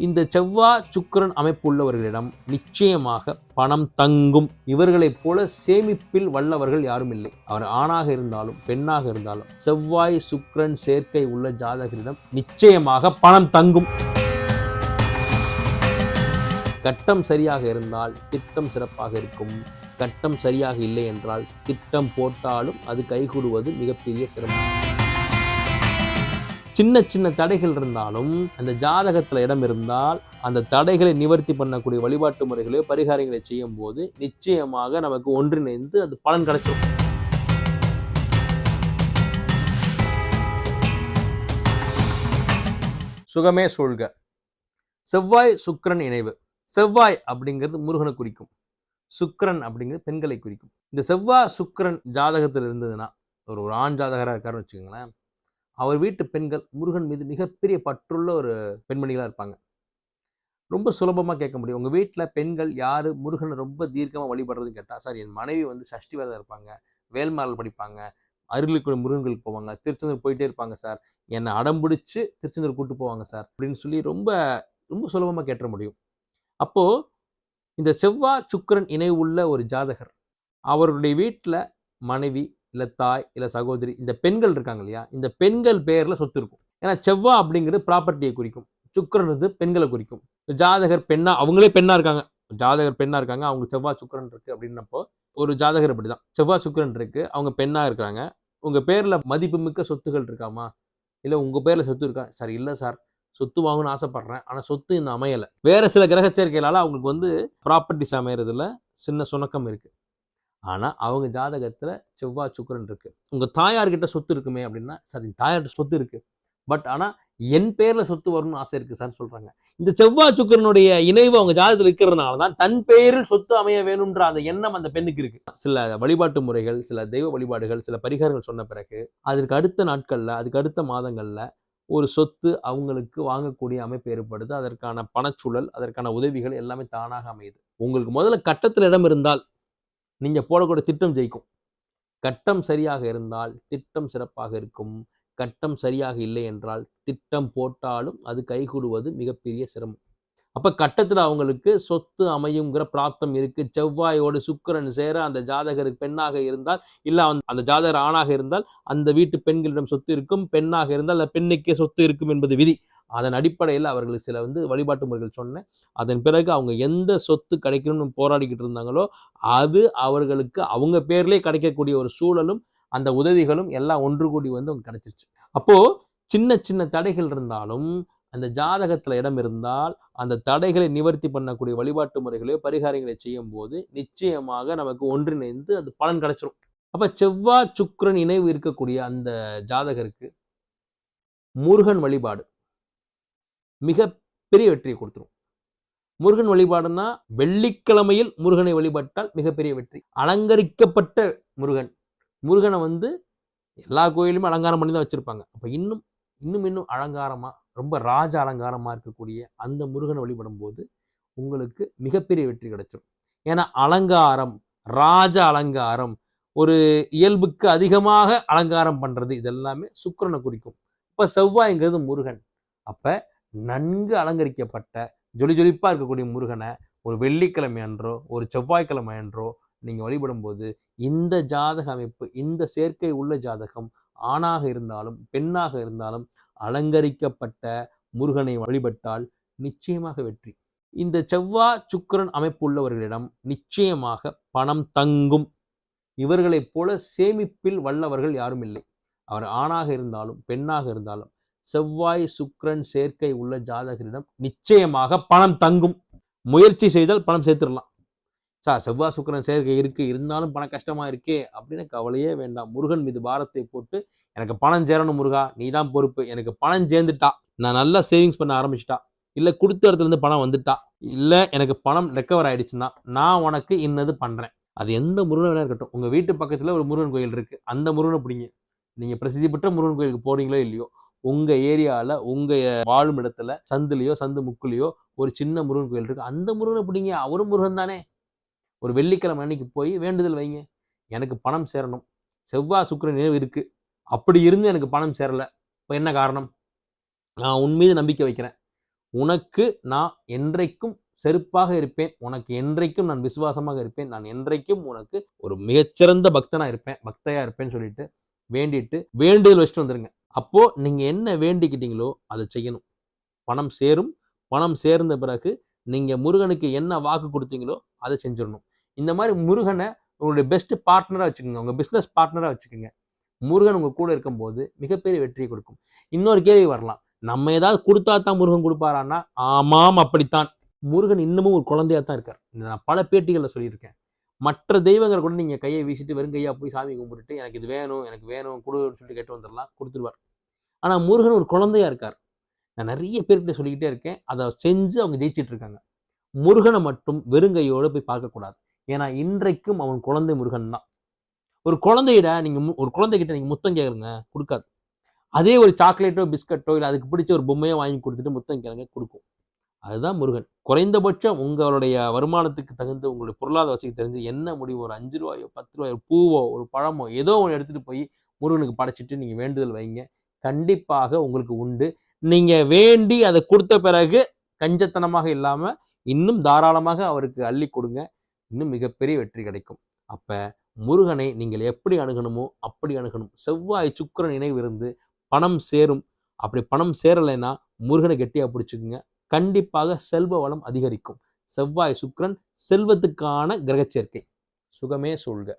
இந்த செவ்வாய் சுக்கிரன் அமைப்பு உள்ளவர்களிடம் நிச்சயமாக பணம் தங்கும். இவர்களைப் போல சேமிப்பில் வல்லவர்கள் யாரும் இல்லை. அவர் ஆணாக இருந்தாலும் பெண்ணாக இருந்தாலும் செவ்வாய் சுக்கிரன் சேர்க்கை உள்ள ஜாதகரிடம் நிச்சயமாக பணம் தங்கும். கட்டம் சரியாக இருந்தால் திட்டம் சிறப்பாக இருக்கும். கட்டம் சரியாக இல்லை என்றால் திட்டம் போட்டாலும் அது கைகூடுவது மிகப்பெரிய சிரமம். சின்ன சின்ன தடைகள் இருந்தாலும் அந்த ஜாதகத்தில் இடம் இருந்தால் அந்த தடைகளை நிவர்த்தி பண்ணக்கூடிய வழிபாட்டு முறைகளையோ பரிகாரங்களை செய்யும் போது நிச்சயமாக நமக்கு ஒன்றிணைந்து அது பலன் கிடைச்சிடும். சுகமே சூழ்க. செவ்வாய் சுக்கிரன் இணைவு. செவ்வாய் அப்படிங்கிறது முருகனை குறிக்கும், சுக்கிரன் அப்படிங்கிறது பெண்களை குறிக்கும். இந்த செவ்வாய் சுக்கிரன் ஜாதகத்தில் இருந்ததுன்னா ஒரு ஆண் ஜாதகராக இருக்காருன்னு வச்சுக்கோங்களேன், அவர் வீட்டு பெண்கள் முருகன் மீது மிகப்பெரிய பற்றுள்ள ஒரு பெண்மணிகளாக இருப்பாங்க. ரொம்ப சுலபமாக கேட்க முடியும், உங்கள் வீட்டில் பெண்கள் யார் முருகனை ரொம்ப தீர்க்கமாக வழிபடுறதுன்னு கேட்டால், சார் என் மனைவி சஷ்டி விரதம் இருப்பாங்க, வேல்மாரல் படிப்பாங்க, அருளுக்கு முருகன்களுக்கு போவாங்க, திருச்செந்தூர் போயிட்டே இருப்பாங்க சார், என்னை அடம்பிடிச்சு திருச்செந்தூர் கூப்பிட்டு போவாங்க சார் அப்படின்னு சொல்லி ரொம்ப ரொம்ப சுலபமாக கேட்ட முடியும். அப்போது இந்த செவ்வாய் சுக்கிரன் இணை உள்ள ஒரு ஜாதகர் அவருடைய வீட்டில் மனைவி இல்லை தாய் இல்லை சகோதரி இந்த பெண்கள் இருக்காங்க இல்லையா, இந்த பெண்கள் பேரில் சொத்து இருக்கும். ஏன்னா செவ்வாய் அப்படிங்கிறது ப்ராப்பர்ட்டியை குறிக்கும், சுக்கிரன் பெண்களை குறிக்கும். ஜாதகர் பெண்ணா, அவங்களே பெண்ணா இருக்காங்க, ஜாதகர் பெண்ணா இருக்காங்க, அவங்க செவ்வாய் சுக்கிரன் இருக்கு அப்படின்னப்போ ஒரு ஜாதகர் அப்படிதான், செவ்வாய் சுக்கிரன் இருக்கு, அவங்க பெண்ணா இருக்காங்க, உங்க பேர்ல மதிப்பு மிக்க சொத்துகள் இருக்காமா, இல்லை உங்க பேர்ல சொத்து இருக்கா சார், இல்லை சார் சொத்து வாங்கணும்னு ஆசைப்படுறேன், ஆனால் சொத்து இன்னும் அமையலை, வேற சில கிரக சேர்க்கைகளால் அவங்களுக்கு ப்ராப்பர்ட்டிஸ் அமையறதுல சின்ன சுணக்கம் இருக்கு. ஆனால் அவங்க ஜாதகத்தில் செவ்வாய் சுக்கிரன் இருக்குது. உங்கள் தாயார்கிட்ட சொத்து இருக்குமே அப்படின்னா, சார் என் தாயார்கிட்ட சொத்து இருக்குது, பட் ஆனால் என் பேரில் சொத்து வரணும்னு ஆசை இருக்குது சார் சொல்கிறாங்க. இந்த செவ்வாய் சுக்கிரனுடைய இணைவு அவங்க ஜாதகத்தில் இருக்கிறதுனால தான் தன் பேரில் சொத்து அமைய வேணுன்ற அந்த எண்ணம் அந்த பெண்ணுக்கு இருக்குது. சில வழிபாட்டு முறைகள், சில தெய்வ வழிபாடுகள், சில பரிகாரங்கள் சொன்ன பிறகு அதற்கு அடுத்த நாட்களில், அதுக்கு அடுத்த மாதங்களில் ஒரு சொத்து அவங்களுக்கு வாங்கக்கூடிய அமைப்பு ஏற்படுது. அதற்கான பணச்சூழல், அதற்கான உதவிகள் எல்லாமே தானாக அமையுது. உங்களுக்கு முதல்ல கட்டத்தில் இடம் இருந்தால் நீங்கள் போடக்கூடிய திட்டம் ஜெயிக்கும். கட்டம் சரியாக இருந்தால் திட்டம் சிறப்பாக இருக்கும். கட்டம் சரியாக இல்லை என்றால் திட்டம் போட்டாலும் அது கைகூடுவது மிகப்பெரிய சிரமம். அப்போ கட்டத்தில் அவங்களுக்கு சொத்து அமையுங்கிற பிராப்தம் இருக்கு. செவ்வாயோடு சுக்கிரன் சேர அந்த ஜாதகருக்கு பெண்ணாக இருந்தால், இல்லை அந்த ஜாதகர் ஆணாக இருந்தால் அந்த வீட்டு பெண்களிடம் சொத்து இருக்கும், பெண்ணாக இருந்தால் அந்த பெண்ணுக்கே சொத்து இருக்கும் என்பது விதி. அதன் அடிப்படையில் அவர்களுக்கு சில வழிபாட்டு முறைகள் சொன்னேன். அதன் பிறகு அவங்க எந்த சொத்து கிடைக்கணும்னு போராடிக்கிட்டு இருந்தாங்களோ அது அவர்களுக்கு அவங்க பேர்லேயே கிடைக்கக்கூடிய ஒரு சூழலும் அந்த உதவிகளும் எல்லாம் ஒன்று கூடி அவங்க கிடைச்சிருச்சு. அப்போ சின்ன சின்ன தடைகள் இருந்தாலும் அந்த ஜாதகத்தில் இடம் இருந்தால் அந்த தடைகளை நிவர்த்தி பண்ணக்கூடிய வழிபாட்டு முறைகளையோ பரிகாரங்களை செய்யும் போது நிச்சயமாக நமக்கு ஒன்றிணைந்து அது பலன் கிடைச்சிடும். அப்ப செவ்வாய் சுக்கிரன் இணைவு இருக்கக்கூடிய அந்த ஜாதகருக்கு முருகன் வழிபாடு மிகப்பெரிய வெற்றியை கொடுத்துரும். முருகன் வழிபாடுனா வெள்ளிக்கிழமையில் முருகனை வழிபட்டால் மிகப்பெரிய வெற்றி. அலங்கரிக்கப்பட்ட முருகன், முருகனை எல்லா கோயிலுமே அலங்காரம் பண்ணி தான் வச்சிருப்பாங்க. அப்ப இன்னும் இன்னும் இன்னும் அலங்காரமா, ரொம்ப ராஜ அலங்காரமா இருக்கக்கூடிய அந்த முருகனை வழிபடும் போது உங்களுக்கு மிகப்பெரிய வெற்றி கிடைச்சிடும். ஏன்னா அலங்காரம், ராஜ அலங்காரம், ஒரு இயல்புக்கு அதிகமாக அலங்காரம் பண்றது, இதெல்லாமே சுக்கிரனை குறிக்கும். இப்ப செவ்வாய்ங்கிறது முருகன். அப்ப நன்கு அலங்கரிக்கப்பட்ட ஜொலி ஜொலிப்பா இருக்கக்கூடிய முருகனை ஒரு வெள்ளிக்கிழமை அன்றோ ஒரு செவ்வாய்க்கிழமை அன்றோ நீங்க வழிபடும் போது இந்த ஜாதக அமைப்பு, இந்த சேர்க்கை உள்ள ஜாதகம் ஆணாக இருந்தாலும் பெண்ணாக இருந்தாலும் அலங்கரிக்கப்பட்ட முருகனை வழிபட்டால் நிச்சயமாக வெற்றி. இந்த செவ்வாய் சுக்கிரன் அமைப்பு உள்ளவர்களிடம் நிச்சயமாக பணம் தங்கும். இவர்களைப் போல சேமிப்பில் வல்லவர்கள் யாரும் இல்லை. அவர் ஆணாக இருந்தாலும் பெண்ணாக இருந்தாலும் செவ்வாய் சுக்கிரன் சேர்க்கை உள்ள ஜாதகரிடம் நிச்சயமாக பணம் தங்கும். முயற்சி செய்தால் பணம் சேர்த்துடலாம். சார் செவ்வாய் சுக்கிரன் சேர்க்கை இருக்கு, இருந்தாலும் பணம் கஷ்டமா இருக்கே அப்படின்னு கவலையே வேண்டாம். முருகன் மீது பாரத்தை போட்டு எனக்கு பணம் சேரணும் முருகா, நீ தான் பொறுப்பு, எனக்கு பணம் சேர்ந்துட்டா, நான் நல்லா சேவிங்ஸ் பண்ண ஆரம்பிச்சிட்டா, இல்லை கொடுத்த இடத்துல இருந்து பணம் வந்துட்டா, இல்லை எனக்கு பணம் ரெக்கவர் ஆயிடுச்சுன்னா நான் உனக்கு இன்னது பண்றேன். அது எந்த முருகன் வேணா இருக்கட்டும். உங்க வீட்டு பக்கத்துல ஒரு முருகன் கோயில் இருக்கு, அந்த முருகனை பிடிங்க. நீங்க பிரசித்தி பெற்ற முருகன் கோயிலுக்கு போறீங்களோ இல்லையோ, உங்க ஏரியாவில் உங்க வாழும் இடத்துல சந்துலையோ சந்து முக்குலையோ ஒரு சின்ன முருகன் கோயில் இருக்கு, அந்த முருகனை பிடிங்க. அவரும் முருகன் தானே. ஒரு வெள்ளிக்கிழமை அன்னைக்கு போய் வேண்டுதல் வைங்க, எனக்கு பணம் சேரணும், செவ்வாய் சுக்கிரன் நினைவு இருக்கு, அப்படி இருந்து எனக்கு பணம் சேரல, இப்போ என்ன காரணம், நான் உன் மீது நம்பிக்கை வைக்கிறேன், உனக்கு நான் என்றைக்கும் செருப்பாக இருப்பேன், உனக்கு என்றைக்கும் நான் விசுவாசமாக இருப்பேன், நான் என்றைக்கும் உனக்கு ஒரு மிகச்சிறந்த பக்தனா இருப்பேன், பக்தையா இருப்பேன்னு சொல்லிட்டு வேண்டிட்டு வேண்டுதல் வச்சுட்டு வந்துருங்க. அப்போ நீங்க என்ன வேண்டிக்கிட்டீங்களோ அதை செய்யணும். பணம் சேரும். பணம் சேர்ந்த பிறகு நீங்க முருகனுக்கு என்ன வாக்கு கொடுத்தீங்களோ அதை செஞ்சிடணும். இந்த மாதிரி முருகனை உங்களுடைய பெஸ்ட் பார்ட்னரா வச்சுக்கோங்க, உங்க பிசினஸ் பார்ட்னரா வச்சுக்கோங்க. முருகன் உங்க கூட இருக்கும்போது மிகப்பெரிய வெற்றியை கொடுக்கும். இன்னொரு கேள்வி வரலாம், நம்ம ஏதாவது கொடுத்தா தான் முருகன் கொடுப்பாரான்னா, ஆமாம் அப்படித்தான். முருகன் இன்னமும் ஒரு குழந்தையா தான் இருக்கார். நான் பல பேட்டிகளில் சொல்லியிருக்கேன். மற்ற தெய்வங்கள் கூட நீங்க கையை வீசிட்டு வெறும் கையா போய் சாமி கும்பிட்டுட்டு எனக்கு இது வேணும் எனக்கு வேணும் கொடுன்னு சொல்லிட்டு கேட்டு வந்துடலாம், கொடுத்துருவார். ஆனா முருகன் ஒரு குழந்தையா இருக்கார். நான் நிறைய பேர்கிட்ட சொல்லிக்கிட்டே இருக்கேன், அதை செஞ்சு அவங்க ஜெயிச்சிட்டு இருக்காங்க. முருகனை மட்டும் வெறுங்கையோடு போய் பார்க்கக்கூடாது. ஏன்னா இன்றைக்கும் அவன் குழந்தை முருகன் தான். ஒரு குழந்தையிட நீங்க ஒரு குழந்தைகிட்ட நீங்க முத்தம் கேட்குறங்க, கொடுக்காது. அதே ஒரு சாக்லேட்டோ பிஸ்கட்டோ இல்லை அதுக்கு பிடிச்ச ஒரு பொம்மையோ வாங்கி கொடுத்துட்டு முத்தம் கேளுங்க, கொடுக்கும். அதுதான் முருகன். குறைந்தபட்சம் உங்களுடைய வருமானத்துக்கு தகுந்த உங்களுடைய பொருளாதார வசதிக்கு தெரிஞ்சு என்ன முடிவு, ஒரு 5 ரூபாயோ 10 ரூபாயோ பூவோ ஒரு பழமோ ஏதோ ஒன்று எடுத்துட்டு போய் முருகனுக்கு படைச்சிட்டு நீங்க வேண்டுதல் வைங்க. கண்டிப்பாக உங்களுக்கு உண்டு. நீங்க வேண்டி அதை கொடுத்த பிறகு கஞ்சத்தனமாக இல்லாம இன்னும் தாராளமாக அவருக்கு அள்ளி கொடுங்க. இன்னும் மிகப்பெரிய வெற்றி கிடைக்கும். அப்ப முருகனை நீங்கள் எப்படி அணுகணுமோ அப்படி அணுகணும். செவ்வாய் சுக்கிரன் இணைவு இருந்து பணம் சேரும். அப்படி பணம் சேரலைன்னா முருகனை கெட்டியா பிடிச்சுக்குங்க. கண்டிப்பாக செல்வ வளம் அதிகரிக்கும். செவ்வாய் சுக்கிரன் செல்வத்துக்கான கிரக சேர்க்கை. சுகமே சொல்க.